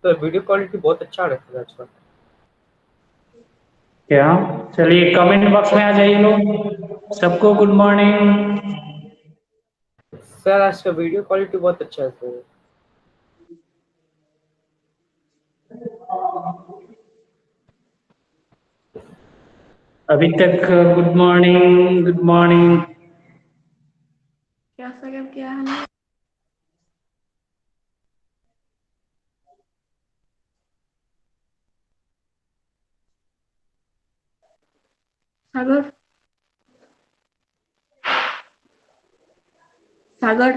तो video quality बहुत अच्छा रहता है आजकल। क्या? चलिए कमेंट बॉक्स में आ जाइए लोग, सबको गुड मॉर्निंग। सर आज का वीडियो क्वालिटी बहुत अच्छा है सर। अभी तक गुड मॉर्निंग गुड मॉर्निंग। क्या सर क्या है? सागर सागर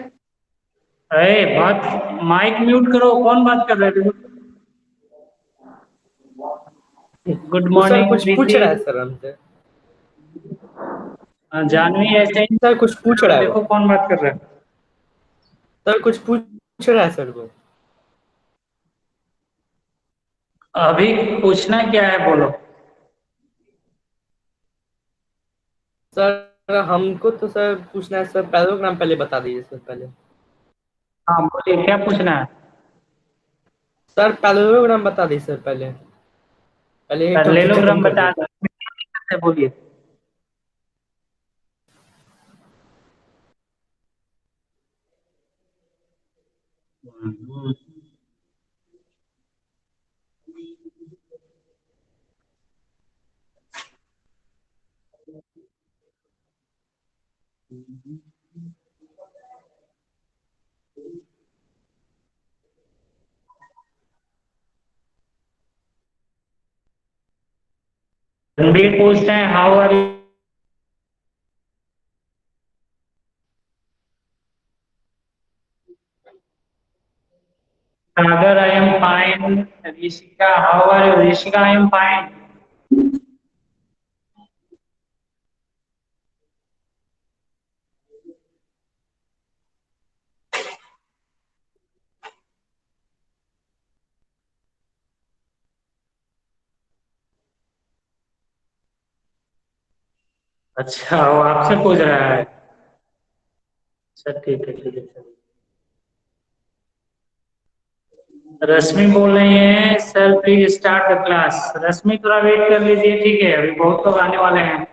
अरे बात, माइक म्यूट करो, कौन बात कर रहे थे? गुड वो सर मॉर्निंग कुछ पूछ अदिति। रहा है सर हमसे। जानवी ऐसे ही। सर कुछ पूछ रहा है वो। देखो कौन बात कर रहा है। सर कुछ पूछ रहा है सर वो। अभी पूछना क्या है बोलो। सर हमको तो सर पूछना है सर, पैराग्राम पहले बता दीजिए सर पहले। हाँ बोलिए, क्या पूछना है? सर पैराग्राम बता दीजिए सर पहले। पहले एक टॉपिक खत्म पैरेललोग्राम कर बता दीजिए। दो, बोलिए। रणबीर पूछते हैं how are you. Sagar I am fine. Rishika how are you? Rishika I am fine. अच्छा वो आपसे पूछ रहा है। अच्छा ठीक है ठीक है चलिए। रश्मि बोल रही है sir please start the class. Rashmi थोड़ा वेट कर लीजिए, ठीक है, अभी बहुत लोग आने वाले हैं।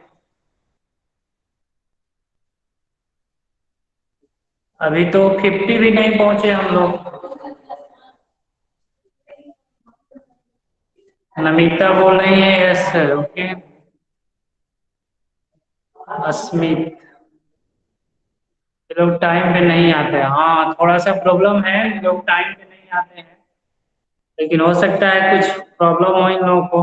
अभी तो 50 भी नहीं पहुंचे हम लोग। नमिता बोल रही है यस सर ओके। अस्मित, ये लोग टाइम पे नहीं आते हैं। हाँ थोड़ा सा प्रॉब्लम है, ये लोग टाइम पे नहीं आते हैं, लेकिन हो सकता है कुछ प्रॉब्लम हो इन लोगों को।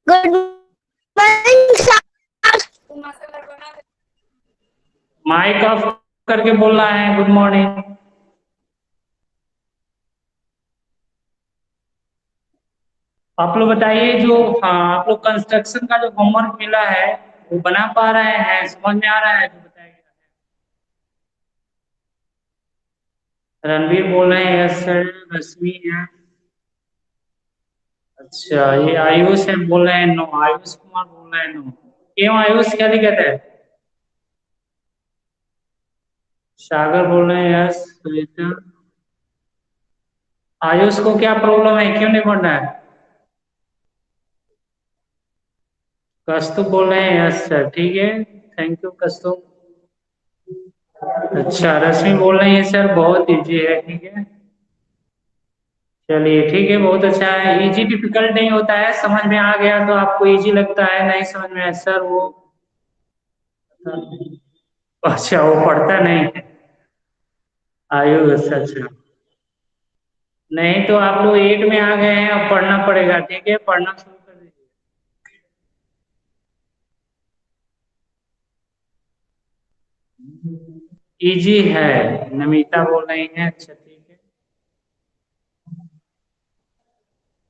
Good morning sir. Mike off करके बोलना है गुड मॉर्निंग। आप लोग बताइए जो, हाँ आप लोग कंस्ट्रक्शन का जो होमवर्क मिला है वो बना पा रहे हैं, समझ में आ रहा है जो बताया गया है? रणवीर बोल रहे हैं यस सर। रश्मि है। अच्छा ये आयुष है, बोल रहे हैं नो। आयुष कुमार बोल रहे हैं नो। क्यों आयुष क्या दिक्कत है? सागर बोल रहे हैं यस। सुनीता, आयुष को क्या प्रॉब्लम है, क्यों नहीं पढ़ रहा है? कस्तूप बोल रहे हैं यस सर, ठीक है, थैंक यू कस्तूप। अच्छा रश्मि बोल रही है सर बहुत इजी है, ठीक है। चलिए ठीक है, बहुत अच्छा है। इजी डिफिकल्ट नहीं होता है, समझ में आ गया तो आपको इजी लगता है, नहीं समझ में आया सर वो। अच्छा वो पढ़ता नहीं है आयुष, अच्छा। नहीं तो आप लोग 8 में आ गए हैं, अब पढ़ना पड़ेगा, ठीक है, पढ़ना शुरू कर दीजिए। इजी है, नमिता बोल रही है, अच्छा ठीक है।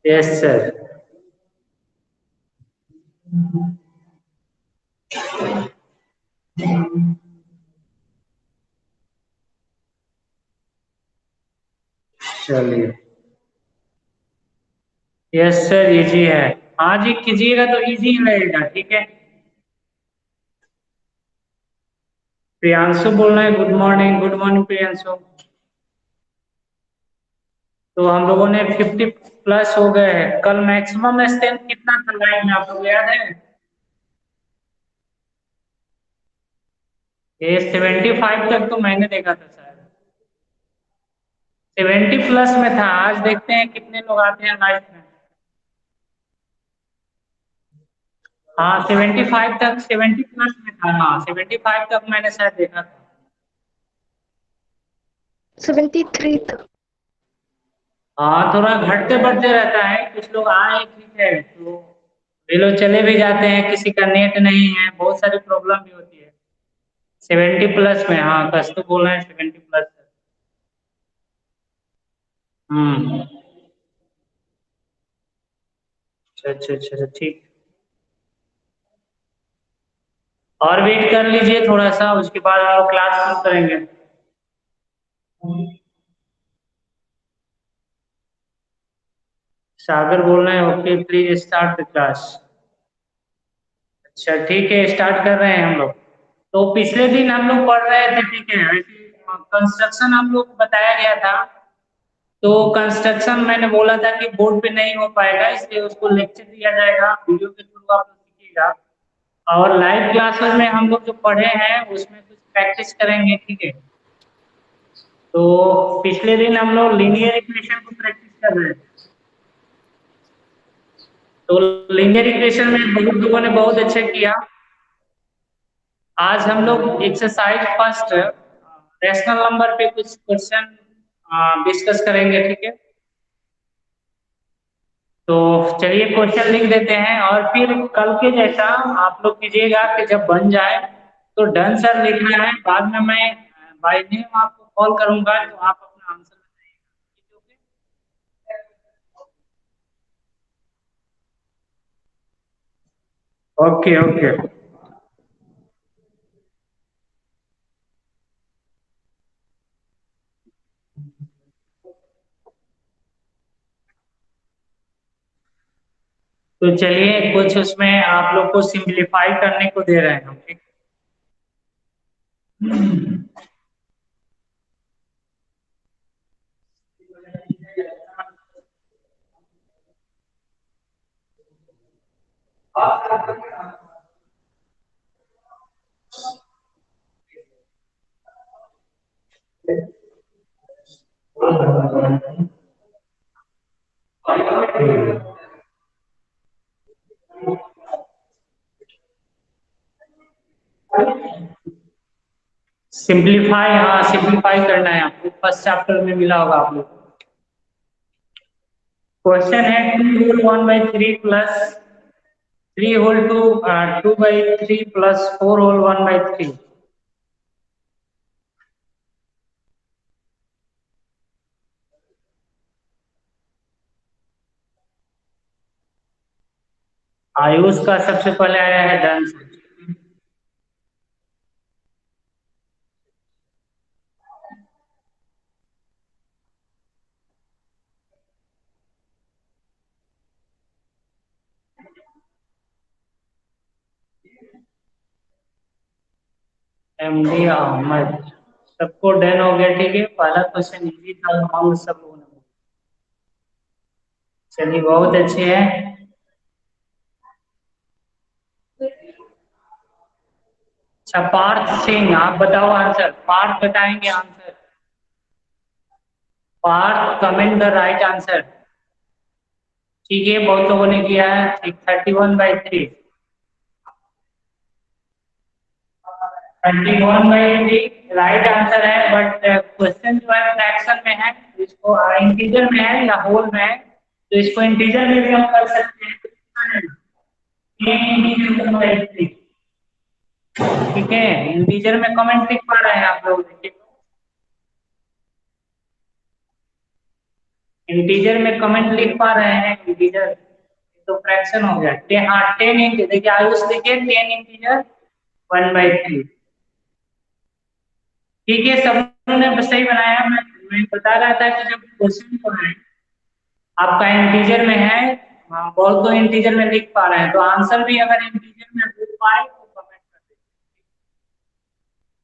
Yes sir. चलिए, यस सर इजी है। हाँ जी, कीजिएगा तो इजी रहेगा, ठीक है। प्रियांशु बोल रहे हैं, good morning. Good morning Priyanshu. तो हम लोगों ने 50 प्लस हो गए हैं। कल मैक्सिमम स्ट्रेंथ कितना था लाइव में, आप लोग याद है? ये 75 तक तो मैंने देखा था शायद, 70 प्लस में था। आज देखते हैं कितने लोग आते हैं लाइव में। हाँ 75 तक, 70 प्लस में था। हाँ 75 तक मैंने शायद देखा था। 73 तक। हाँ थोड़ा घटते बढ़ते रहता है, कुछ लोग आए ठीक है, तो वे लोग चले भी जाते हैं, किसी का नेट नहीं है, बहुत सारी प्रॉब्लम भी होती है। 70 प्लस में, हाँ कस्तूर बोल रहे हैं 70 प्लस। हम्म, अच्छा अच्छा अच्छा ठीक। और वेट कर लीजिए थोड़ा सा, उसके बाद हम लोग क्लास शुरू करेंगे। सागर बोल रहे हैं, okay please start the class. अच्छा ठीक है, स्टार्ट कर रहे हैं हम लोग। तो पिछले दिन हम लोग पढ़ रहे थे, ठीक है, कंस्ट्रक्शन हम लोग को बताया गया था। तो कंस्ट्रक्शन मैंने बोला था कि बोर्ड पे नहीं हो पाएगा, इसलिए उसको लेक्चर दिया जाएगा, वीडियो के थ्रू आप लोग सीखिएगा। और लाइव क्लासेस में हम लोग जो पढ़े हैं उसमें कुछ प्रैक्टिस करेंगे, ठीक है। तो पिछले दिन हम लोग लीनियर इक्वेशन को प्रैक्टिस कर रहे थे। तो लीनियर इक्वेशन में बहुत लोगों ने बहुत अच्छा किया। आज हम लोग एक्सरसाइज फर्स्ट रैशनल नंबर पे कुछ क्वेश्चन डिस्कस करेंगे, ठीक है। तो चलिए क्वेश्चन लिख देते हैं, और फिर कल के जैसा आप लोग कीजिएगा कि जब बन जाए तो डन सर लिखना है। बाद में मैं बाय नेम आपको कॉल करूंगा, तो आप अपना आंसर बताइएगा। Okay okay. तो चलिए कुछ उसमें आप लोग को सिंप्लीफाई करने को दे रहे हैं हम, ठीक। सिंप्लीफाई, हाँ सिंप्लीफाई करना है आपको, फर्स्ट चैप्टर में मिला होगा आप लोग को। क्वेश्चन है 2 whole 1/3 plus 3 whole 2/3 plus 4 whole 1/3। Ayush का सबसे पहले आया है डन। एमडी अहमद, सबको डन हो गया, ठीक है। पहला क्वेश्चन इजी था, हम सब लोगों ने। चलिए बहुत अच्छे हैं। अच्छा पार्थ सिंह, आप बताओ आंसर, पार्थ बताएंगे answer. Parth comment the right answer. ठीक है, बहुत लोगों ने किया है, ठीक 31/3। 31/3 राइट आंसर है, बट क्वेश्चन जो है फ्रैक्शन में है, इसको इंटीजर में है या होल में है, तो इसको इंटीजर में भी हम कर सकते हैं। 10 ठीक है, इंटीजर में कमेंट लिख पा रहे हैं आप लोग, देखिए इंटीजर में कमेंट लिख पा रहे हैं। इंटीजर तो फ्रैक्शन हो गया। हाँ 10 इंटीजर, देखिए आयुष देखिए 10 इंटीजर 1/3। ठीक है, सब लोगों ने सही बनाया। मैं बता रहा था कि जब क्वेश्चन जो है आपका इंटीजर में है, बहुत तो इंटीजर में लिख पा रहे हैं, तो आंसर भी अगर इंटीजर में हो पाए तो कमेंट कर दें।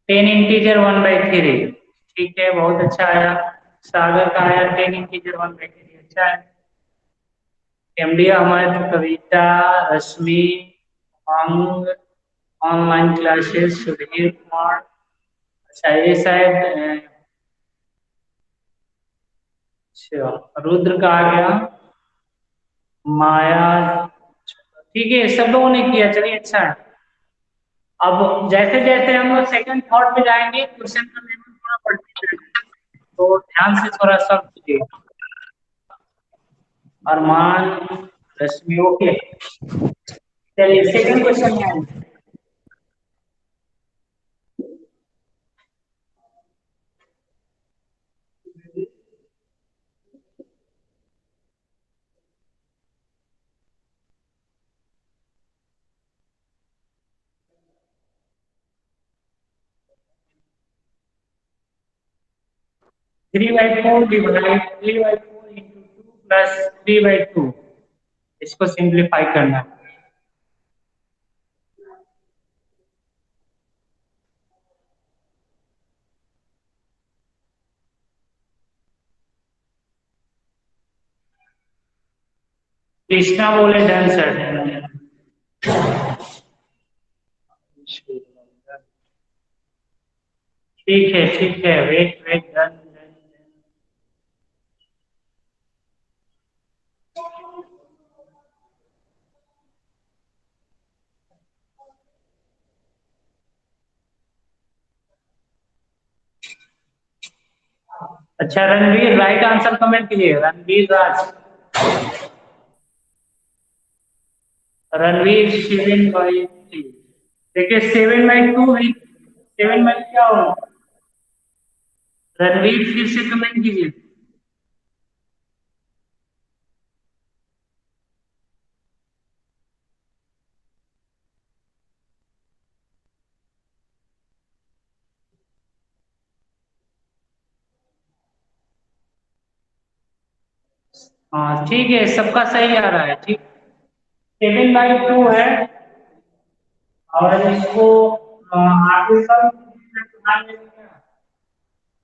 10 इंटीजर 1/3। ठीक है, बहुत अच्छा आया। सागर का आया 10 इंटीजर 1/3, अच्छा है। एमडी अहमद, कविता, रश्मि, अंग, ऑनलाइन क्लासेस, सुधीर कुमार। अच्छा, ये शायद अच्छा रुद्र का आ गया, माया। ठीक है, सब लोगों ने किया, चलिए अच्छा है। अब जैसे जैसे हम लोग सेकंड थॉट पे जाएंगे, क्वेश्चन का लेवल थोड़ा बढ़ते जाएगा, तो ध्यान से थोड़ा सब कीजिए। अरमान, रश्मि, ओके। चलिए सेकंड क्वेश्चन में आएंगे। Three by four divide 3/4 into 2 + 3/2, इसको सिंप्लीफाई करना है। कृष्णा बोले डन सर। ठीक है, वेट वेट, डन डन। अच्छा रणवीर, राइट आंसर कमेंट कीजिए, रणवीर राज। रणवीर 7/3। देखिए 7/2 भी, 7 में क्या होगा? रणवीर फिर से कमेंट कीजिए। हाँ ठीक है, सबका सही आ रहा है, ठीक। 7/2 है, और इसको आगे सब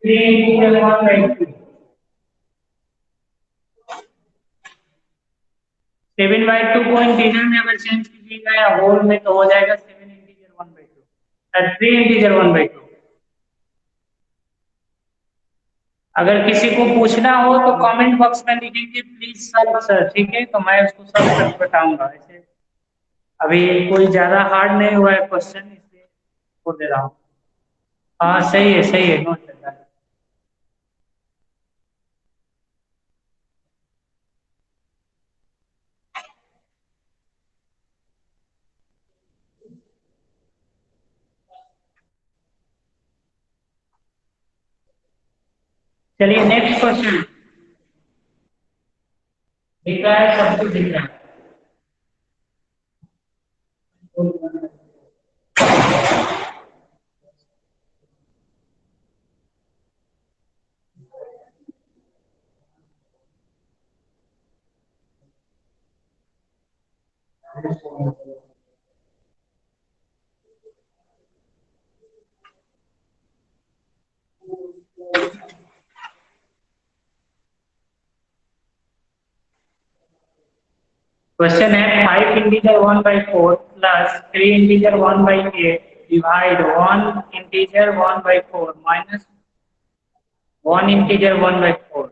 3/1/2। 7/2 को इंटीजर में अगर चेंज कीजिएगा या होल में, तो हो जाएगा 7/1/2, 3/1/2। अगर किसी को पूछना हो तो कमेंट बॉक्स में लिखेंगे प्लीज सर सर, ठीक है, तो मैं उसको सब सच बताऊंगा। ऐसे अभी कोई ज्यादा हार्ड नहीं हुआ है क्वेश्चन, इसलिए को दे रहा हूँ। हाँ सही है, नोट चल रहा है। चलिए नेक्स्ट क्वेश्चन। दिख रहा है, सब कुछ दिख रहा है। क्वेश्चन है 5 integer 1/4 plus 3 integer 1/8 divide 1 integer 1/4 minus 1 integer 1/4।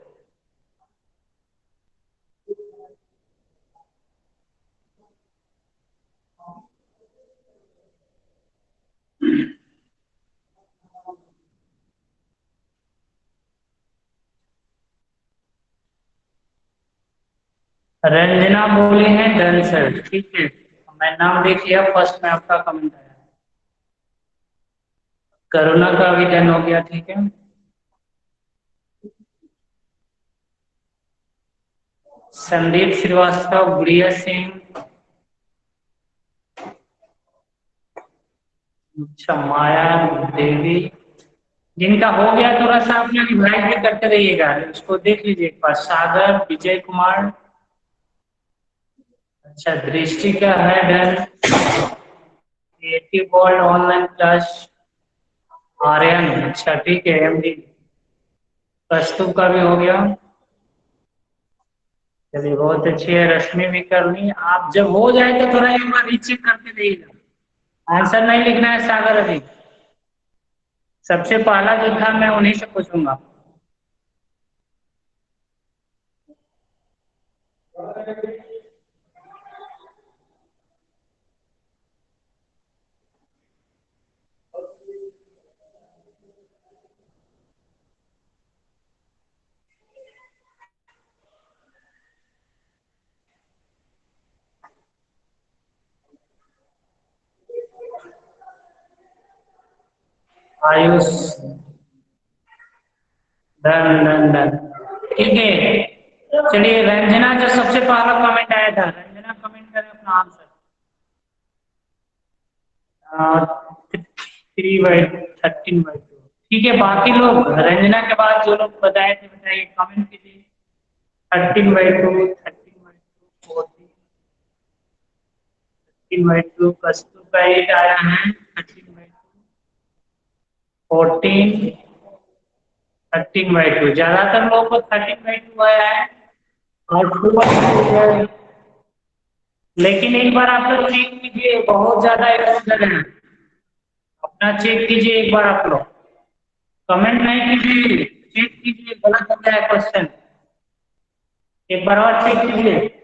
Ranjana बोले हैं डन सर, ठीक है, मैं नाम देख लिया, फर्स्ट में आपका कमेंट आया। करुणा का भी डन हो गया, ठीक है। संदीप श्रीवास्तव, गुड़िया सिंह, अच्छा माया देवी, जिनका हो गया थोड़ा सा अपना रिवाइज भी करते रहिएगा, उसको देख लीजिए एक बार। सागर, विजय कुमार, अच्छा दृष्टि का है done. Creative world online class, Aryan, अच्छा ठीक है। एमडी कस्तूर का भी हो गया, चलिए बहुत अच्छी है। रश्मि भी कर ली। आप जब हो जाए तो थोड़ा एक बार रीचेक करते रहिएगा। आंसर नहीं लिखना है सागर अभी, सबसे पहला जो था मैं उन्हीं से पूछूंगा। आयुष, डन डन डन, ठीक है। चलिए रंजना, जो सबसे पहला कमेंट आया था, रंजना कमेंट करें अपना आंसर। 3/13/2, ठीक है। बाकी लोग रंजना के बाद जो लोग बताए थे बताइए, कमेंट कीजिए। 13/2, 13/2, 13/2, कस्तूर का 8 आया है। 13/2, 14, 13/2, ज्यादातर लोगों को 13/2 आया है और 2/2 है। लेकिन एक बार आप लोग चेक कीजिए, बहुत ज्यादा इधर है, अपना चेक कीजिए एक बार आप लोग। कमेंट नहीं कीजिए, चेक कीजिए, गलत हो गया है क्वेश्चन, एक बार और चेक कीजिए।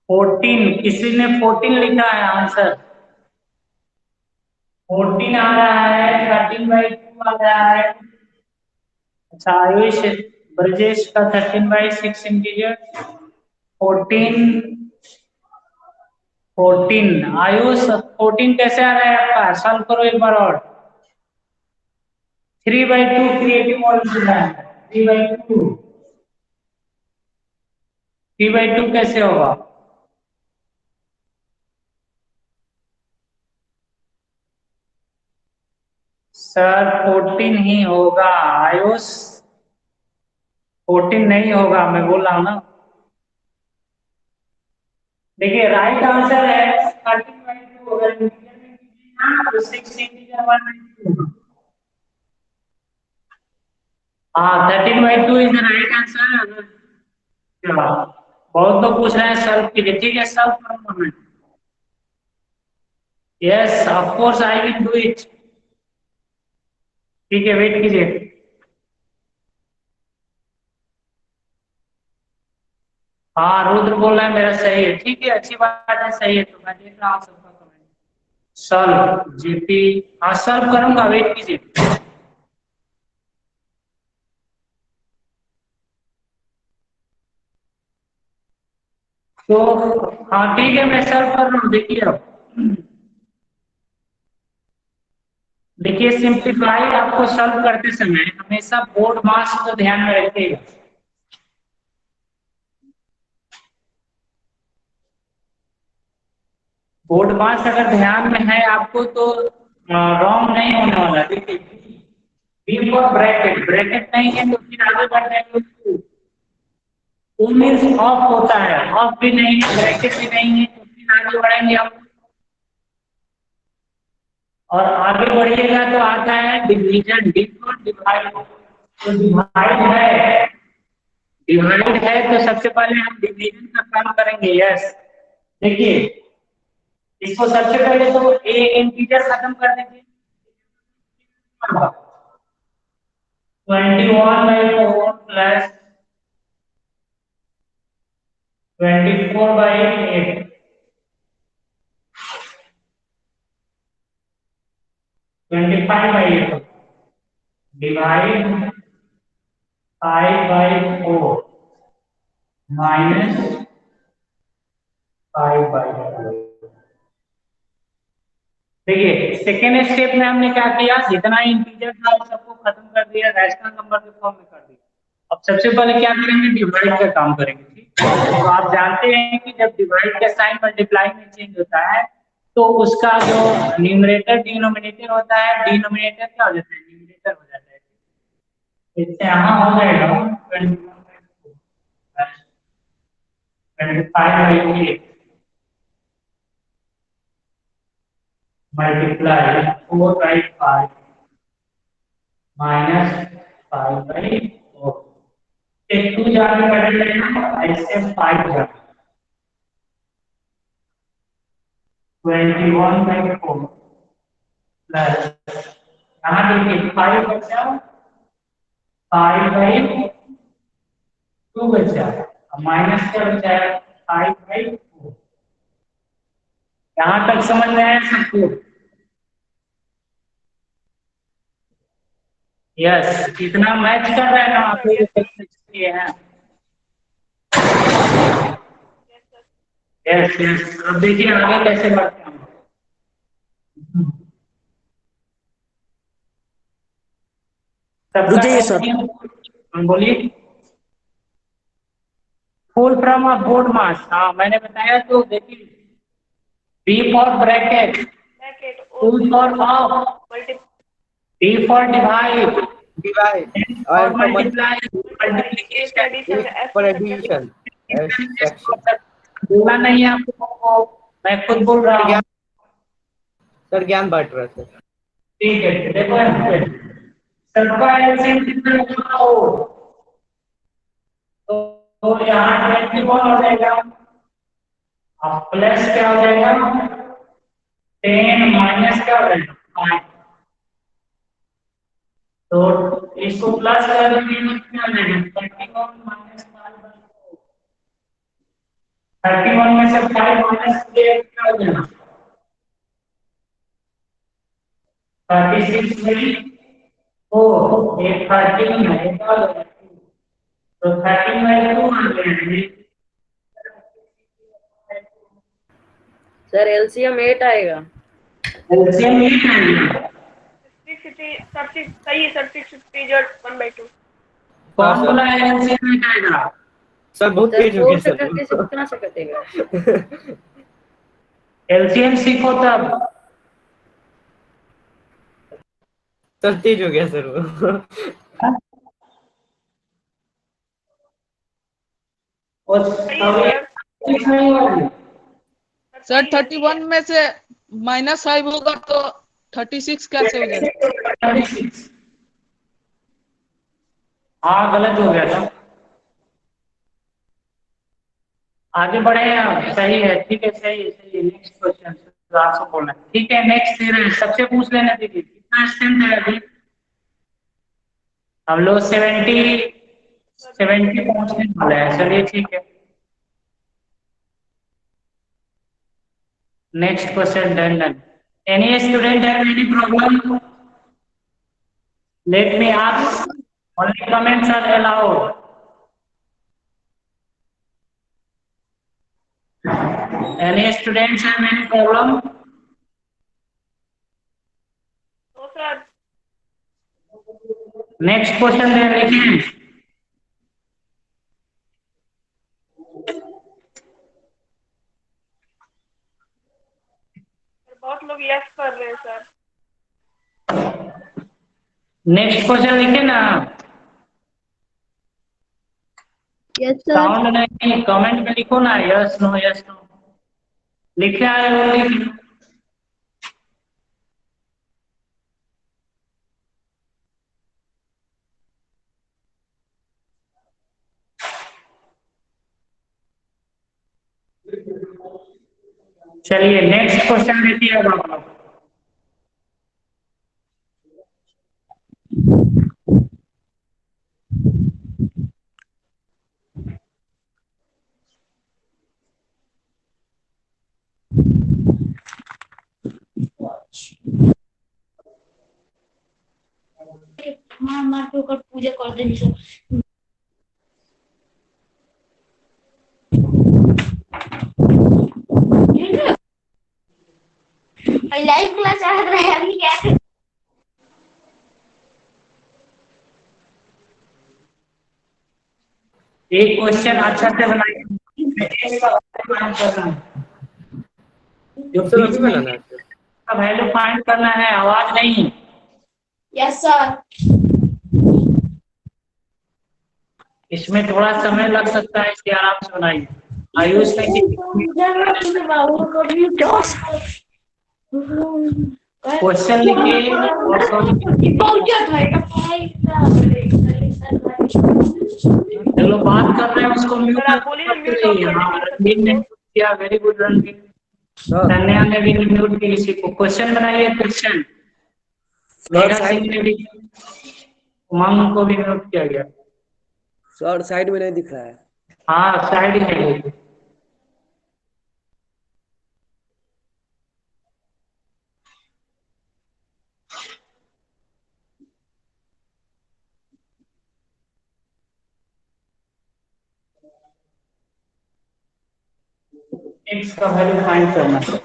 फोर्टीन, किसी ने 14 लिखा है आंसर। 14 आ रहा है, 13/2 आ रहा है। अच्छा आयुष, ब्रजेश का 13/6 इंटीजर, 14, 14 आयुष, 14 कैसे आ रहा है आपका, सॉल्व करो एक बार और। 3/2 क्रिएटिव मॉडल है, 3/2, 3/2 कैसे होगा? सर 14 ही होगा आयुष, 14 नहीं होगा, मैं बोल रहा हूँ ना। देखिए राइट आंसर है 13/2, अगर इंटीजर में कीजिए ना तो 6 इंटीजर 1/2। हाँ 13/2 इज द राइट आंसर। बहुत लोग पूछ रहे हैं सॉल्व कीजिए, ठीक है सॉल्व करूंगा मैं। Yes of course I will do it, ठीक है वेट कीजिए। हाँ रुद्र बोल रहा है मेरा सही है, ठीक है अच्छी बात है, सही है। तो मैं देख रहा हूँ सबका कमेंट। सॉल्व जीपी, हाँ सॉल्व करूंगा, वेट कीजिए। तो हाँ ठीक है मैं सॉल्व कर रहा हूँ, देखिए अब देखिए सिंप्लीफाई आपको सॉल्व करते समय हमेशा बोर्ड मास को ध्यान में रखिएगा। बोर्ड मास अगर ध्यान में है आपको तो रॉन्ग नहीं होने वाला। देखिए बी फॉर ब्रैकेट, ब्रैकेट नहीं है तो फिर आगे बढ़ जाएंगे। टू मीन्स ऑफ होता है, ऑफ भी नहीं है ब्रैकेट भी नहीं है तो फिर आगे बढ़ेंगे हम। और आगे बढ़िएगा तो आता है डिवीजन, डी फॉर डिवाइड। तो डिवाइड है तो सबसे पहले हम डिवीजन का काम करेंगे। यस देखिए इसको सबसे पहले तो ए इंटीजर खत्म कर दीजिए। 21/4 प्लस 24/8, 25/8 डिवाइड 5/4 माइनस 5/4। देखिए सेकेंड स्टेप में हमने क्या किया, जितना इंटीजर था उन सबको खत्म कर दिया, रैशनल नंबर के फॉर्म में कर दिया। अब सबसे पहले क्या करेंगे, डिवाइड का काम करेंगे। ठीक, तो आप जानते हैं कि जब डिवाइड का साइन मल्टीप्लाई में चेंज होता है तो उसका जो न्यूमरेटर डिनोमिनेटर होता है, डिनोमिनेटर क्या हो जाता है, न्यूमरेटर हो जाता है। इससे यहाँ हो जाएगा 25/8 मल्टीप्लाई 4/5 माइनस 5/4। एक 2 जाके कट लेना, ऐसे 5 जाके 21/4 प्लस यहाँ देखिए 5 बचा, 5/2 बचा, माइनस क्या बचा है 5/4। यहाँ तक समझ में आया सबको? यस, इतना मैच कर रहे हैं ना आप लोग किए हैं। यस यस, अब देखिए आगे कैसे बढ़ते हैं। रुकिए सर। बोलिए। Full form of BODMAS, हाँ मैंने बताया तो देखिए, B for bracket, full for of, D for divide, divide और और multiply, multiplication, for addition, action. बोला नहीं है आपको, मैं खुद बोल रहा हूँ। सर ज्ञान बांट रहा है सर। ठीक है, देखो यहाँ पे सबका एलसीएम कितना लगाओ, तो यहाँ 21 हो जाएगा, अब प्लस क्या हो जाएगा 10 माइनस क्या हो जाएगा 5। तो इसको प्लस कर देंगे तो क्या हो जाएगा 31 माइनस 5/4। 31 में से 5 माइनस किया क्या हो जाएगा 36/4। एक 13 है, एक और है, तो 13/2 आ जाएगा। सर एलसीएम 8 आएगा। एलसीएम 8 आएगा। सही है सर, 650 1/2। कौन बोला है एलसीएम 8 आएगा? सर बहुत सर तेज हो 4 गया से सर। 36 कितना से कटेगा? एलसीएम सीखो तब। सर तेज हो गया सर वो। सर 31 में से -5 होगा तो 36 कैसे हो जाएगा? 36। हाँ गलत हो गया था, आगे बढ़े आप। सही है, ठीक है, सही है, सही है। नेक्स्ट क्वेश्चन आपसे बोलना है। ठीक है, नेक्स्ट दे रहे हैं, सबसे पूछ लेना। देखिए कितना स्ट्रेंथ है अभी, हम लोग 70 पहुंचने वाले हैं। चलिए ठीक है, next question done done. Any student have any problem, let me ask, only comments are allowed. Any students have any problem? तो सर नेक्स्ट क्वेश्चन दे लिखिए। बहुत लोग यस कर रहे हैं सर। नेक्स्ट क्वेश्चन लिखे ना। Yes sir. साउंड नहीं, कमेंट में लिखो ना, यस नो यस नो लिखे आए वो लिख। चलिए नेक्स्ट क्वेश्चन देखिए अब आप लोग। मार मार के ओकर पूजा कर देनी सब। लाइव क्लास आ रहा है अभी क्या? एक क्वेश्चन अच्छा से बनाइए। मैं एक का फाइंड करना है, जो सर बीच अभी में बनाना है सर। का वैल्यू फाइंड करना है, आवाज नहीं। Yes sir. इसमें थोड़ा समय लग सकता है, इसलिए आराम से बनाइए। आयुष ने क्वेश्चन लिखिए और जो लोग बात कर रहे हैं उसको म्यूट सर आप बोलिए ना, करके म्यूट ऑफ रहिए। करके हाँ, पूछ सकते रणवीर ने हो। म्यूट किया, वेरी गुड रणवीर। सर कन्या ने भी म्यूट की किसी को। क्वेश्चन बनाइए क्वेश्चन। मेघा साइड सिंह ने भी, उमंग को भी म्यूट किया गया। सर साइड में नहीं दिख रहा है। हाँ साइड में है। एक्स का वैल्यू फाइंड करना है।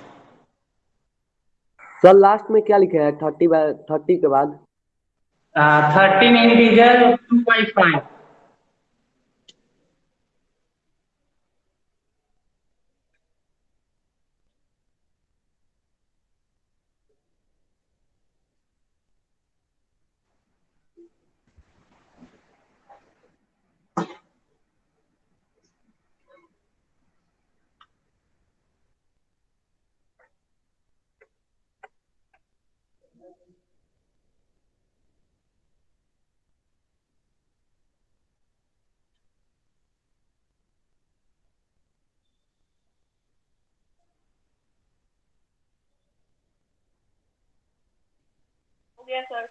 सर लास्ट में क्या लिखा है 30 के बाद? 13 इंटीजर 2/5। हो गया सर।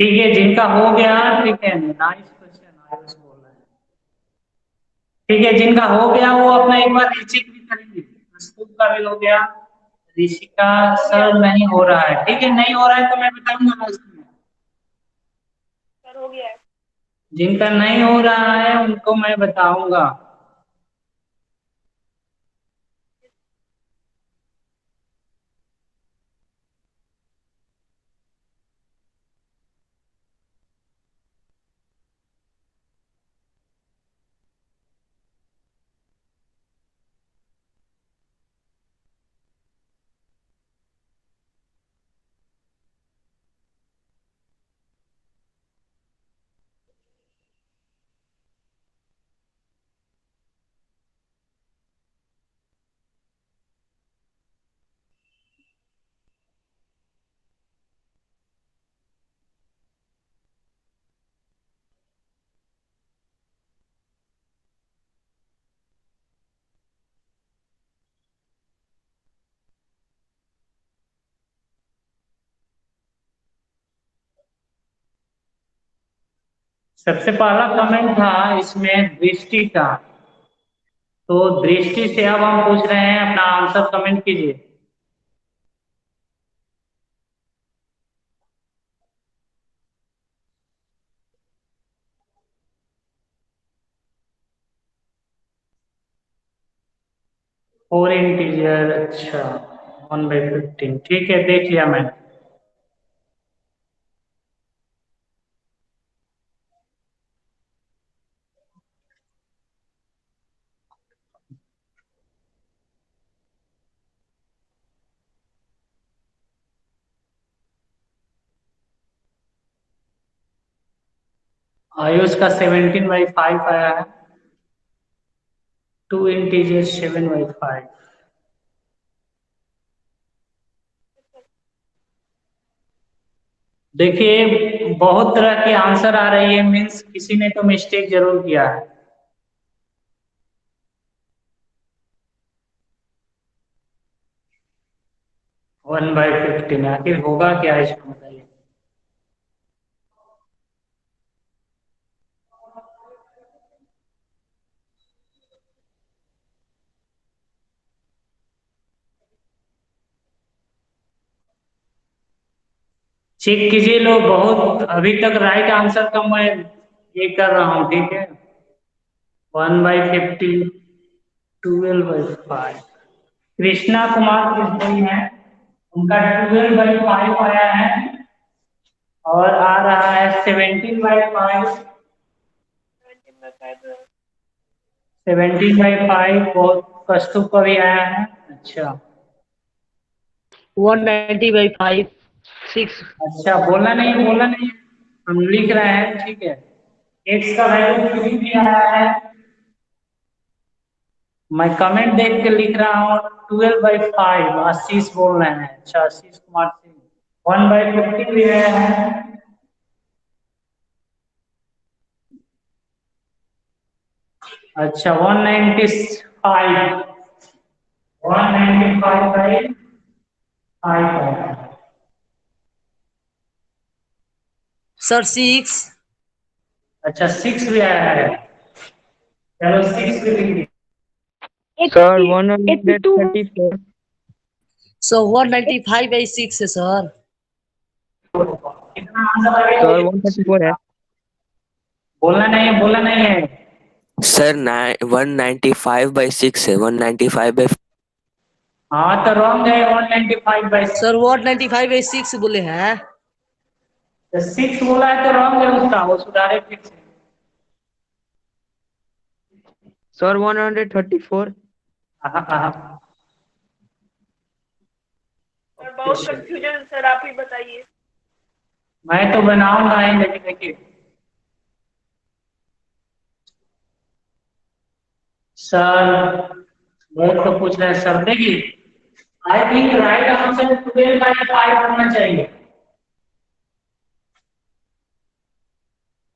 ठीक है, जिनका हो गया, ठीक है, नाइस क्वेश्चन आयुष बोल रहे हैं। ठीक है, जिनका हो गया वो अपना एक बार रीचेक भी करेंगे। प्रस्तुत का भी हो गया, ऋषिका सर नहीं हो रहा है। ठीक है, नहीं हो रहा है तो मैं बताऊंगा लास्ट में। सर हो गया है। जिनका नहीं हो रहा है उनको मैं बताऊंगा। सबसे पहला कमेंट था इसमें दृष्टि का, तो दृष्टि से अब हम पूछ रहे हैं, अपना आंसर कमेंट कीजिए। फोर इंटीजर, अच्छा 1/15। ठीक है, देख लिया मैंने। आयुष का 17/5 आया है। 2 इंटीजर 7/5। देखिए बहुत तरह की आंसर आ रही है, मीन्स किसी ने तो मिस्टेक जरूर किया है। वन बाई 15 आखिर होगा क्या इसमें बताइए। चेक कीजिए लोग, बहुत अभी तक राइट आंसर का मैं ये कर रहा हूँ, ठीक है। 1/50 12/5। कृष्णा कुमार किसकोई है, उनका 12/5 आया है और आ रहा है 17/5। 17/5 17/5 बहुत कस्तूर का भी आया है। अच्छा 190/5 6। अच्छा, बोलना नहीं, हम लिख रहे हैं, ठीक है। एक्स का वैल्यू कुछ भी आया है, मैं कमेंट देख के लिख रहा हूँ। 12/5 आशीष बोल रहे हैं। अच्छा आशीष कुमार सिंह 1/50 भी आया है। अच्छा 195 195/5 आया है। सर 6। अच्छा 6 भी आया है, चलो 6 भी लिख दिए। सर 134। सर 195/6 है सर। कितना आंसर आ गया? सर 134 है। बोलना नहीं है। सर 195/6 है। 195/। हाँ तो रॉन्ग है 195/6। सर 195/6 बोले हैं। 6 बोला है तो रॉन्ग है उसका, वो सुधारे फिर से। सर 134। हाँ। सर बहुत कंफ्यूजन, सर आप ही बताइए। मैं तो बनाऊंगा ही, लेकिन देखिए सर बहुत तो पूछ रहे हैं सर। देखिए आई थिंक राइट आंसर 12/5 होना चाहिए।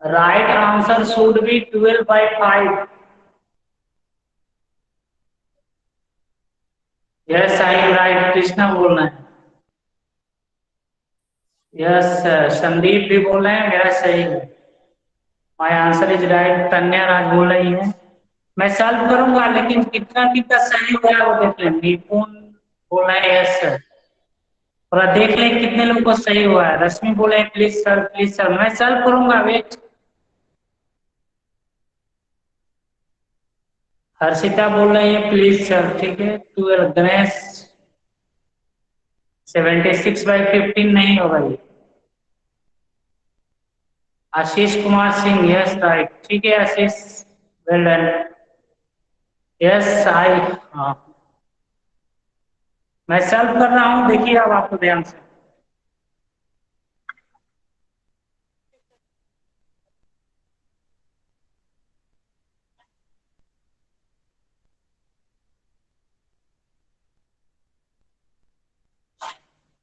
Right answer should be 12/5। Yes I am right, Krishna बोल रहे हैं। यस संदीप भी बोल रहे हैं मेरा सही है। माय आंसर इज राइट, तन्या राज बोल रही है। मैं सॉल्व करूंगा, लेकिन कितना कितना सही हुआ है वो देख लें। निपुण बोल रहे हैं यस सर, थोड़ा देख लें कितने लोगों को सही हुआ है। रश्मि बोले प्लीज सर, मैं सॉल्व करूंगा, वेट। हर्षिता बोल रही है प्लीज सर, ठीक है। 12 गणेश 76/15 नहीं होगा ये। आशीष कुमार सिंह यस राइट, ठीक है आशीष, वेल डन। यस आई, हाँ मैं सॉल्व कर रहा हूँ, देखिए अब आपको ध्यान से।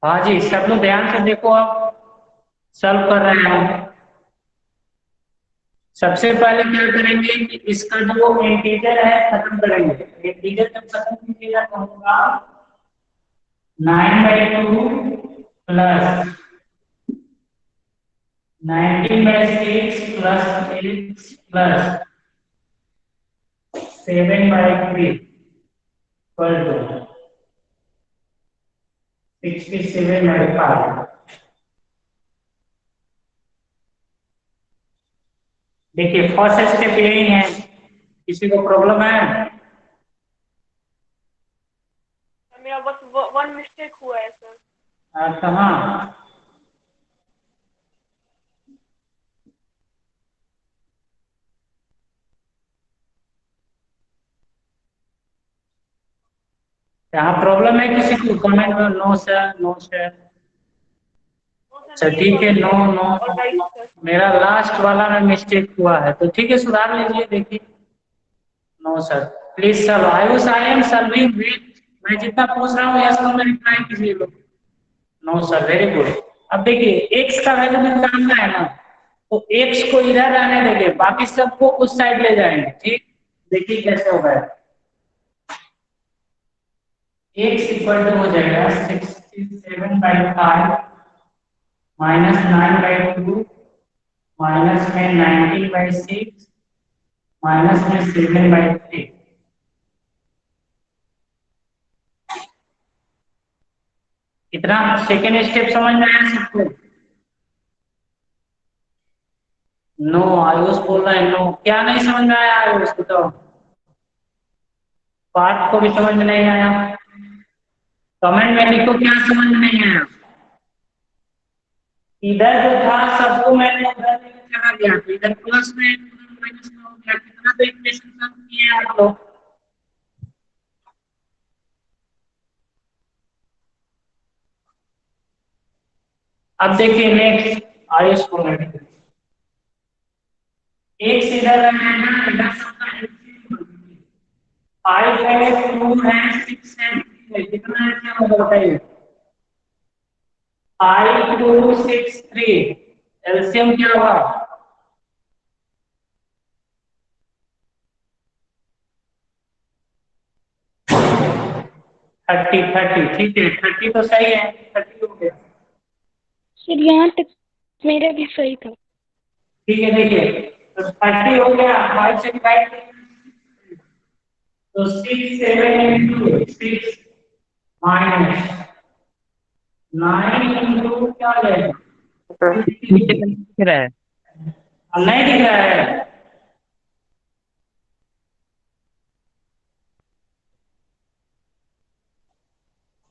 हाँ जी सब लोग ध्यान से देखो, आप सॉल्व कर रहे हैं। सबसे पहले क्या करेंगे कि इसका जो इंटीजर है खत्म करेंगे। इंटीजर जब खत्म कीजिएगा तो होगा 9/2 plus 19/6 plus 8 plus 7/3 equal to 67/5। देखिए फर्स्ट स्टेप यही है, किसी को प्रॉब्लम है? मेरा बस वन मिस्टेक हुआ है सर। कहाँ? यहाँ प्रॉब्लम है किसी को? कमेंट में नो सर, नो सर। तो अच्छा ठीक है, नो नो और राइट सर। मेरा लास्ट वाला में मिस्टेक हुआ है, तो ठीक है सुधार लीजिए। देखिए no sir, please sir, I am solving with, मैं जितना पूछ रहा हूँ यस नो में रिप्लाई कीजिए लोग। No sir, very good. अब देखिए एक्स का वैल्यू निकालना है ना, तो एक्स को इधर आने देंगे, बाकी सबको उस साइड ले जाएंगे। ठीक, देखिए कैसे होगा। एक्स इक्वल टू हो जाएगा 67/5 माइनस 9/2 माइनस में 19/6 माइनस में 7/3। इतना सेकेंड स्टेप समझ में आया सबको? नो, आयुष बोल रहा है नो। क्या नहीं समझ में आया आयुष बताओ? पार्ट को भी समझ में नहीं आया? कमेंट में लिखो क्या समझ में नहीं आया। इधर जो था सबको मैंने उधर लेके चला गया, तो इधर प्लस में उधर माइनस में हो गया। कितना तो इक्वेशन सम किए आप लोग। अब देखिए नेक्स्ट आयुष को एक सीधा रहेगा, इधर सबका एलसीएम 5 है 2 है 6 है, कितना है क्या होगा बताइए? 5 2 6 3, एलसीएम क्या होगा? 30। ठीक है 30 तो सही है, 30 हो गया। सर यहाँ तक मेरा भी सही था। ठीक है देखिए, तो 30 हो गया, 5 से डिवाइड तो 6 7 into 6 माइनस 9 into क्या हो जाएगा? दिख रहा है। नहीं दिख रहा है।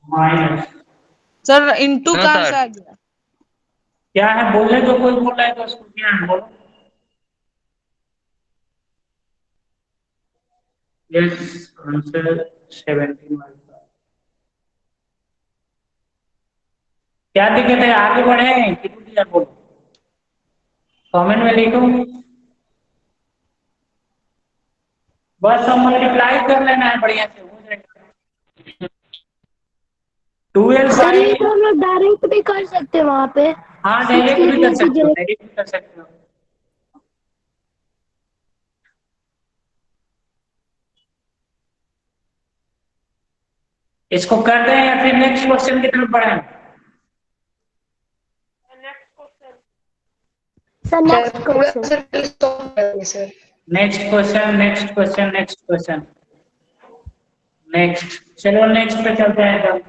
माइनस सर इंटू कहाँ से आ गया? क्या है बोलने को कोई बोल रहा है तो उसको क्या है बोलो। Yes answer 17। क्या दिक्कत है, आगे बढ़े कि रुक जाए बोलो, कमेंट में लिखो। बस हम मल्टीप्लाई कर लेना है, बढ़िया से हो जाएगा। 12 सर ये तो हम लोग डायरेक्ट भी कर सकते हैं वहाँ पे। हाँ डायरेक्ट भी कर सकते हो, डायरेक्ट भी कर सकते हो। इसको कर दें या फिर नेक्स्ट क्वेश्चन की तरफ बढ़ें? Sir next question. Next question next, चलो नेक्स्ट पे चलते हैं तब।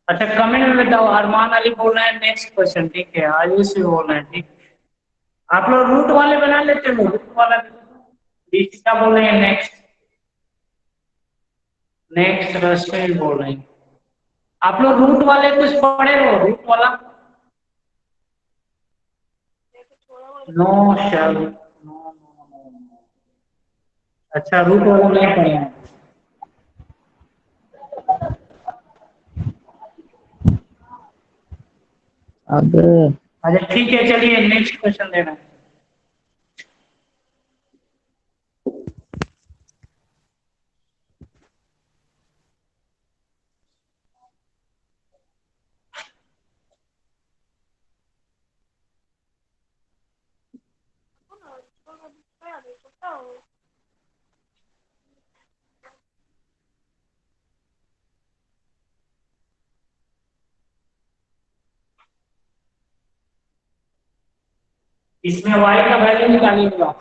अच्छा कमेंट में बताओ, अरमान अली बोल रहे हैं नेक्स्ट क्वेश्चन। ठीक है, आयुष भी बोल रहे हैं। ठीक, आप लोग रूट वाले बना लेते हो, रूट वाला क्या बोल रहे हैं? नेक्स्ट रश्मि बोल रहे हैं। आप लोग रूट वाले कुछ पढ़े हो? रूट वाला नो सर, नो। अच्छा रूट वाला नहीं पढ़े हैं। अब अच्छा ठीक है, चलिए नेक्स्ट क्वेश्चन देना है। इसमें y का वैल्यू निकालिएगा।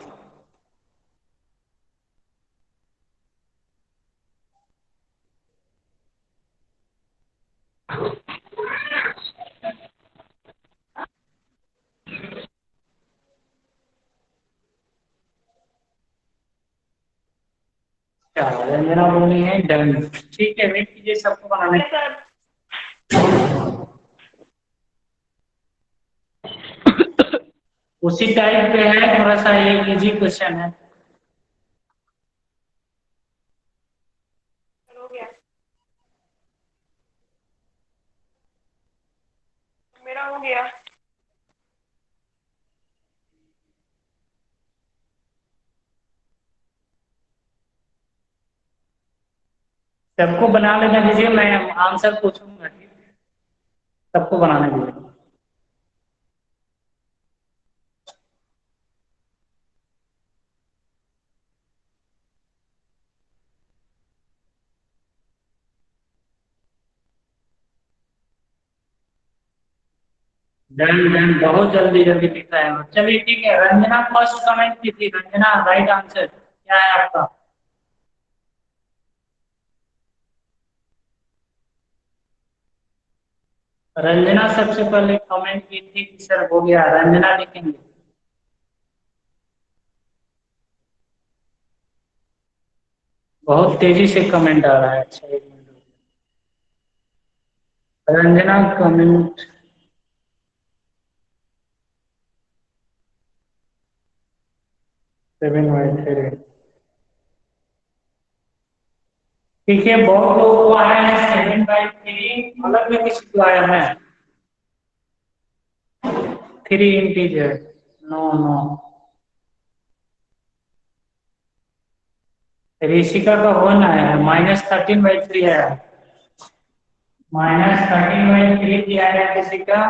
चलो मेरा बोलनी है डन। ठीक है वेट कीजिए, सबको बनाने उसी टाइप पे है, थोड़ा सा ये इजी क्वेश्चन है। हो गया। सबको बना लेना दीजिए, मैं आंसर पूछूंगा, ठीक है? सबको बनाने दीजिए। डन डन, बहुत जल्दी जल्दी लिख रहे हैं। चलिए ठीक है, रंजना फर्स्ट कमेंट की थी। रंजना, राइट आंसर क्या है आपका? रंजना सबसे पहले कमेंट की थी कि सर हो गया। रंजना लिखेंगे। बहुत तेजी से कमेंट आ रहा है। अच्छा, एक minute. Ranjana comment. Seven by three. ठीक है, बहुत लोगों को आया है 7/3। अलग में किसी को आया है 3 इंटीजर? No no. ऋषिका का 1 आया है। -13/3 आया है। -13/3 दिया है ऋषिका।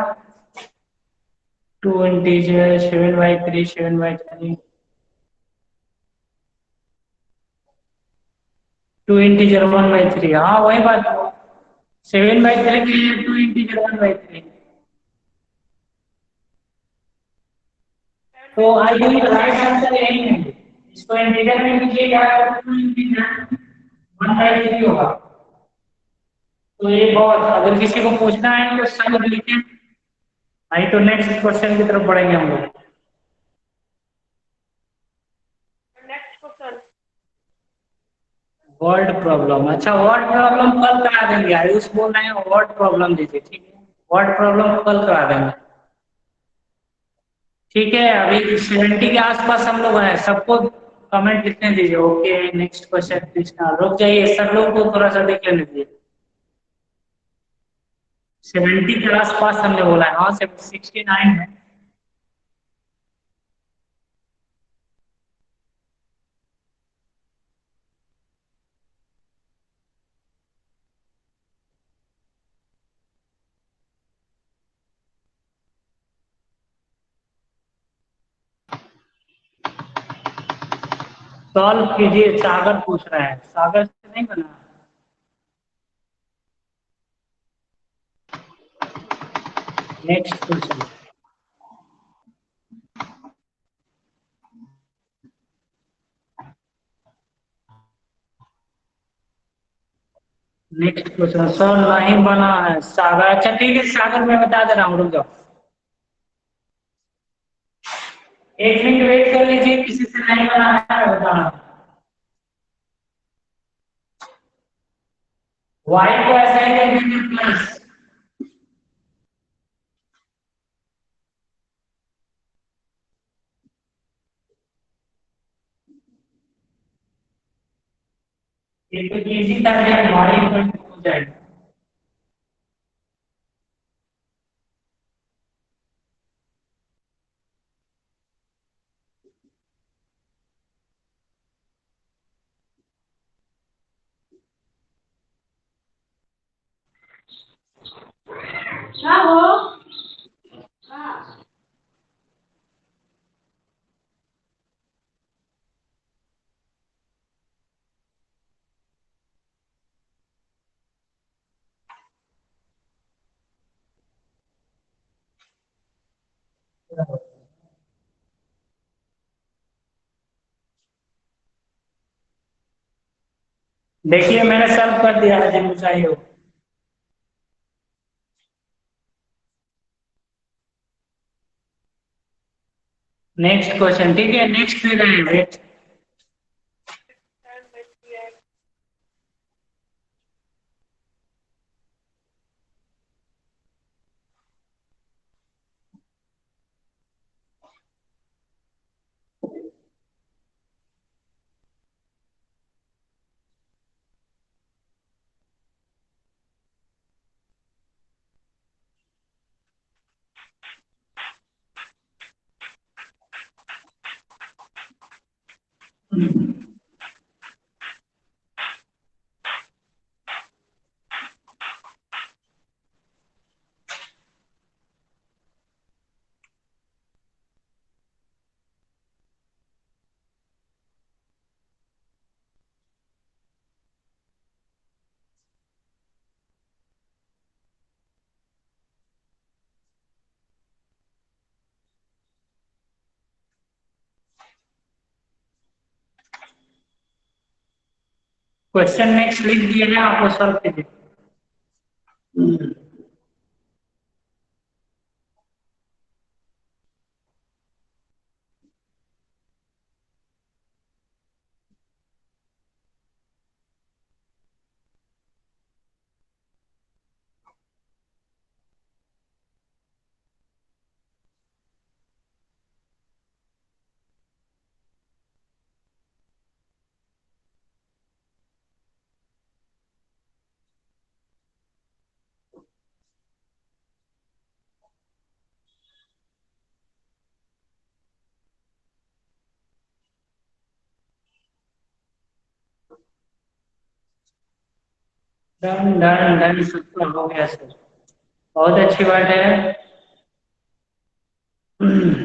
2 इंटीजर 7/3, 7/3। 2 इंटीजर 1/3। हाँ वही बात है। 7/3 के लिए 2 इंटीजर 1/3। तो आई थिंक राइट आंसर यही है। इसको इंटीजर में लीजिएगा तो 2 इंटीजर 1/3 होगा। तो ये बहुत, अगर किसी को पूछना है तो सब लिखें, नहीं तो नेक्स्ट क्वेश्चन की तरफ बढ़ेंगे हम लोग। Next question. Word problem. अच्छा, वर्ड प्रॉब्लम कल करा देंगे। आयुष बोल रहे हैं वर्ड प्रॉब्लम दीजिए, ठीक है? वर्ड प्रॉब्लम कल करा देंगे, ठीक है? अभी 70 के आसपास हम लोग हैं। सबको कमेंट लिखने दीजिए। Okay, next question Krishna. रुक जाइए, सब लोग को थोड़ा सा देख लेने दीजिए। 70 के आसपास हमने बोला है। हाँ, 69 है। सॉल्व कीजिए। सागर पूछ रहा है। सागर से नहीं बना। Next question. Next question sir नहीं बना है सागर। अच्छा ठीक है सागर, मैं बता दे रहा हूँ, रुक जाओ। 1 मिनट वेट कर लीजिए, किसी से नहीं बना है मैं बता रहा हूँ। y को ऐसा ही कर दीजिए प्लस। ये तो इजी था, y हो जाएगा। क्या हो? हाँ। देखिए मैंने सॉल्व कर दिया है, जिनको चाहिए हो। नेक्स्ट क्वेश्चन, ठीक है? नेक्स्ट दे रहे हैं, वेट। क्वेश्चन नेक्स्ट लिख दिए हैं, आपको सॉल्व कीजिए। डन डन डन, शुक्र हो गया सर, बहुत अच्छी बात है।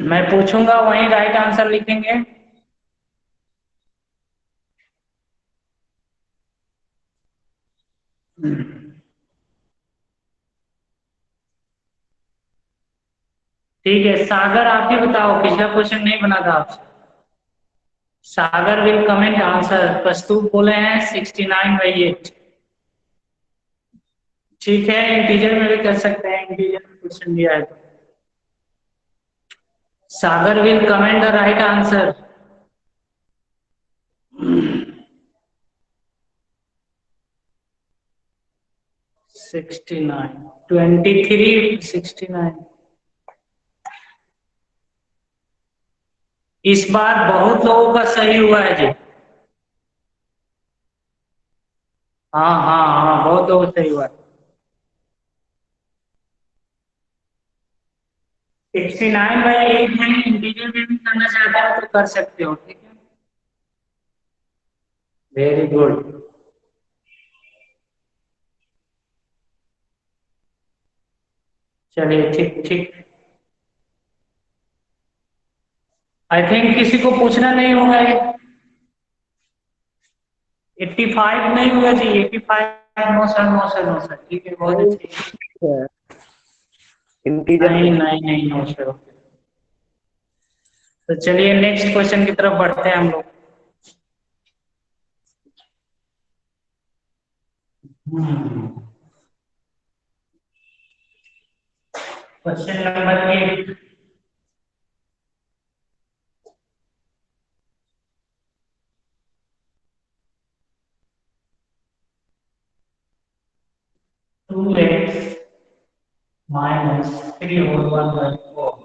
मैं पूछूंगा वही राइट आंसर लिखेंगे। ठीक है सागर, आप ही बताओ, पिछला क्वेश्चन नहीं बना था आपसे। सागर विल कमेंट आंसर। कस्तूर बोले हैं 69/8। ठीक है, इंटीजर में भी कर सकते हैं, इंटीजर में क्वेश्चन दिया है तो। Sagar will comment the right answer. Sixty nine, 23, 69। इस बार बहुत लोगों का सही हुआ है जी। हाँ हाँ हाँ, बहुत लोगों का सही हुआ है। 69/8 में इंटीजर में भी करना चाहते हो तो कर सकते हो, ठीक है। Very good. चलिए ठीक ठीक। आई थिंक किसी को पूछना नहीं होगा ये। 85 नहीं हुआ जी, 85। No sir no sir no sir, ठीक है, बहुत अच्छी। इंटीजर नहीं नहीं नहीं, नो सर। तो चलिए नेक्स्ट क्वेश्चन की तरफ बढ़ते हैं हम लोग। Question number 8। Two x minus 3/1/4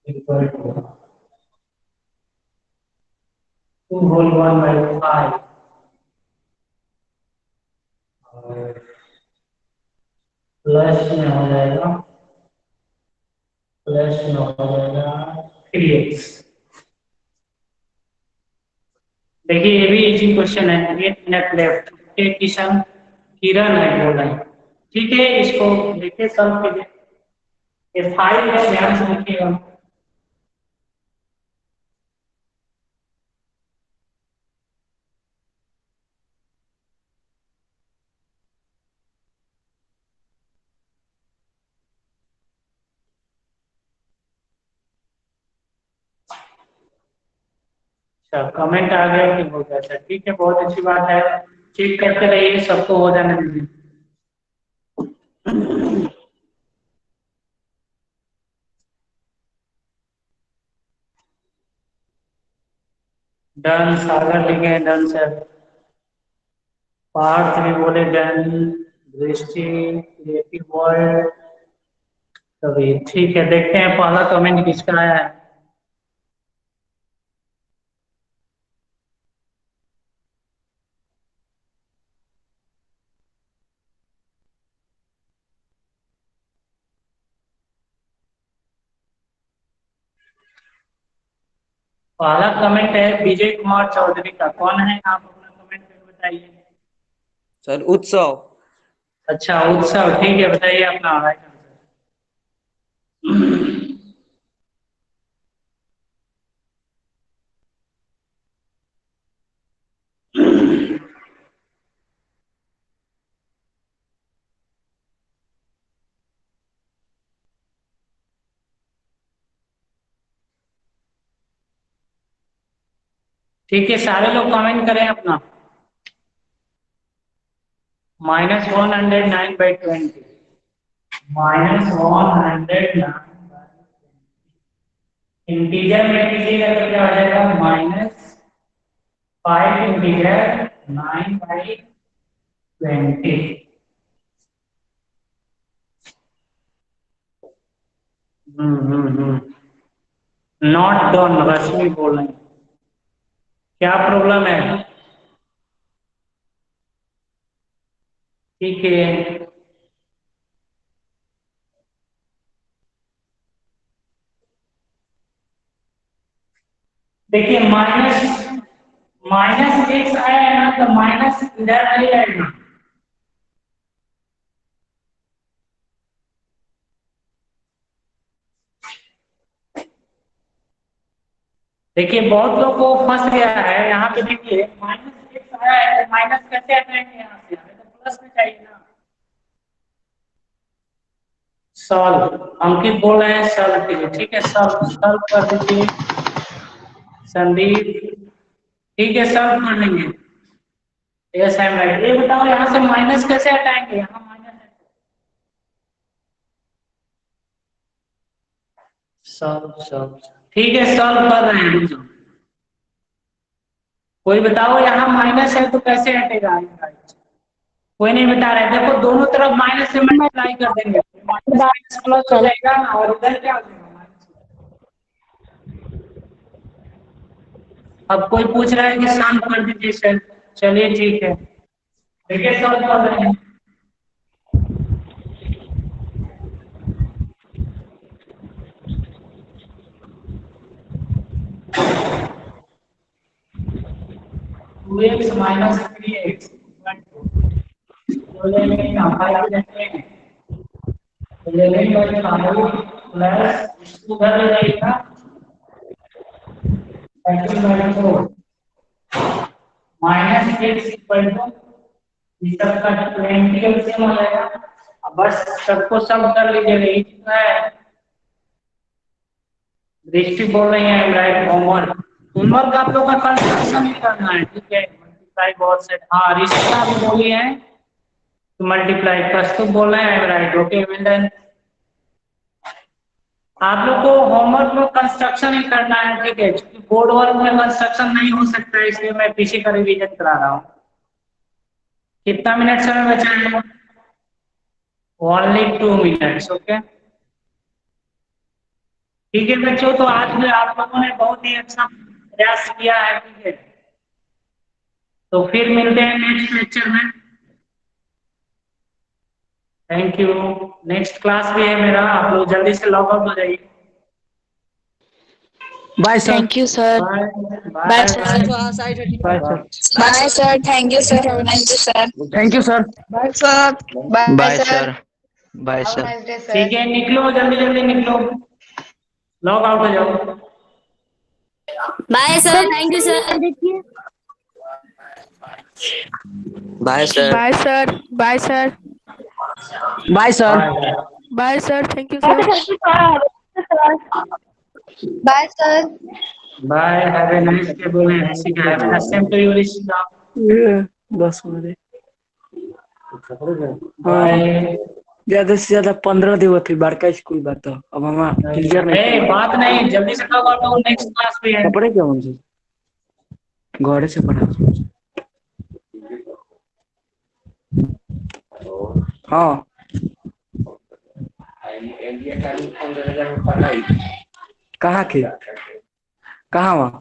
equal to 2/1/5 और प्लस में हो जाएगा, प्लस में हो जाएगा 3x। देखिए ये भी इजी क्वेश्चन है। 8 मिनट लेफ्ट। एक किशन किरण है बोल रहे हैं, ठीक है, इसको देखिए सॉल्व कीजिए। ये 5 है, ध्यान से देखिएगा। अच्छा, कमेंट आ गया कि हो गया। अच्छा ठीक है, बहुत अच्छी बात है। चेक करते रहिए, सबको हो जाने दीजिए। डन, सागर लिखे डन सर। पार्थ भी बोले डन। दृष्टि, क्रिएटिव वर्ल्ड, तभी ठीक है। देखते हैं पहला कमेंट किसका आया है। पहला कमेंट है विजय कुमार चौधरी का। कौन है, आप अपना कमेंट करके बताइए। सर उत्सव। अच्छा उत्सव, ठीक है, बताइए अपना राइट आंसर। ठीक है, सारे लोग कमेंट करें अपना। -109/20, -109। इंटीजर में कीजिएगा तो क्या हो जाएगा, -5 इंटीजर 9/20। नॉट डन, रश्मि बोल रहे हैं। क्या प्रॉब्लम है? ठीक है, देखिए -x आया है ना, तो माइनस इधर नहीं आएगा। देखिए बहुत लोग को फंस गया है यहाँ पे। देखिए -x आया है, तो माइनस कैसे हटाएंगे यहाँ से, हमें तो प्लस में चाहिए ना। सॉल्व, अंकित बोल रहे हैं सॉल्व के लिए। ठीक है, सॉल्व कर दीजिए संदीप। ठीक है, सॉल्व कर लेंगे। Yes I am right. ये बताओ यहाँ से माइनस कैसे हटाएंगे, यहाँ माइनस है। सॉल्व, ठीक है, सॉल्व कर रहे हैं। कोई बताओ यहाँ माइनस है तो कैसे हटेगा। कोई नहीं बता रहा है। देखो दोनों तरफ माइनस से मल्टीप्लाई कर देंगे, माइनस प्लस हो जाएगा और इधर क्या हो जाएगा। अब कोई पूछ रहा है कि शांत कर दीजिए सर। चलिए ठीक है, देखिए सॉल्व कर रहे हैं। -2x - 3x बस सबको सब कर लीजिएगा। दृष्टि बोल रही है राइट। होमवर्क आप लोग का कंस्ट्रक्शन ही करना है। ठीक है, मल्टीप्लाई बहुत सेट। हाँ रिश्ता भी बोली है मल्टीप्लाई। कस्तूर बोल रहे हैं राइट। Okay well done. आप लोग को होमवर्क में कंस्ट्रक्शन ही करना है। ठीक है, क्योंकि बोर्ड वर्क में कंस्ट्रक्शन नहीं हो सकता है, इसलिए मैं पीछे का रिवीजन करा रहा हूँ। कितना मिनट समय बचा है? Only 2 minutes. ओके ठीक है बच्चों, तो आज में आप लोगों ने बहुत ही अच्छा प्रयास किया है। ठीक है, तो फिर मिलते हैं नेक्स्ट लेक्चर में। Thank you. नेक्स्ट क्लास भी है मेरा, आप लोग जल्दी से लॉग आउट हो जाइए। Bye sir. Thank you, sir. Bye Bye, bye sir. Bye sir. Bye, sir. Thank you, sir. Have a nice day, sir. Thank you sir. Bye sir. Bye, sir. Bye Have a sir. nice day, sir. ठीक है, निकलो जल्दी जल्दी निकलो, log out हो जाओ। Bye, sir. Thank you, sir. Bye, sir. Bye, sir. Bye, sir. Bye sir. Bye, sir. Thank you, sir. Bye, sir. Bye, have a nice day बोले Rishika. Have a nice time to you Rishika. 10 minute. Bye. ज्यादा से ज्यादा 15 दिन होती बड़का school बात। अब हम टीचर नहीं बात नहीं, जल्दी से लॉग आउट हो, नेक्स्ट क्लास भी है। कपड़े क्या मुझे घोड़े से पढ़ा। हाँ कहाँ के कहाँ वहाँ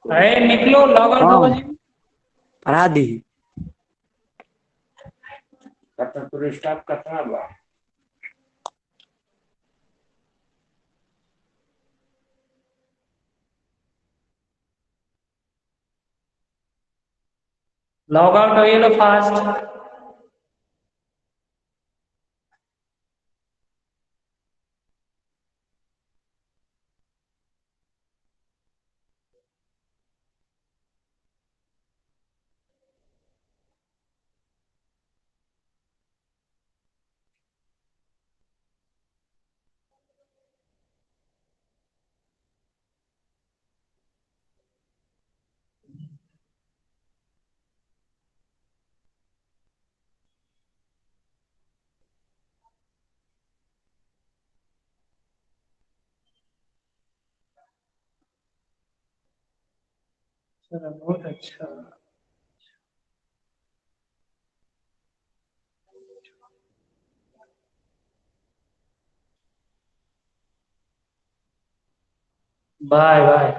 अरे निकलो, लॉग आउट हो जी। पढ़ा दी। स्टाफ कतना लॉग आउट हो ये लो फास्ट। चलो बहुत अच्छा। Bye bye.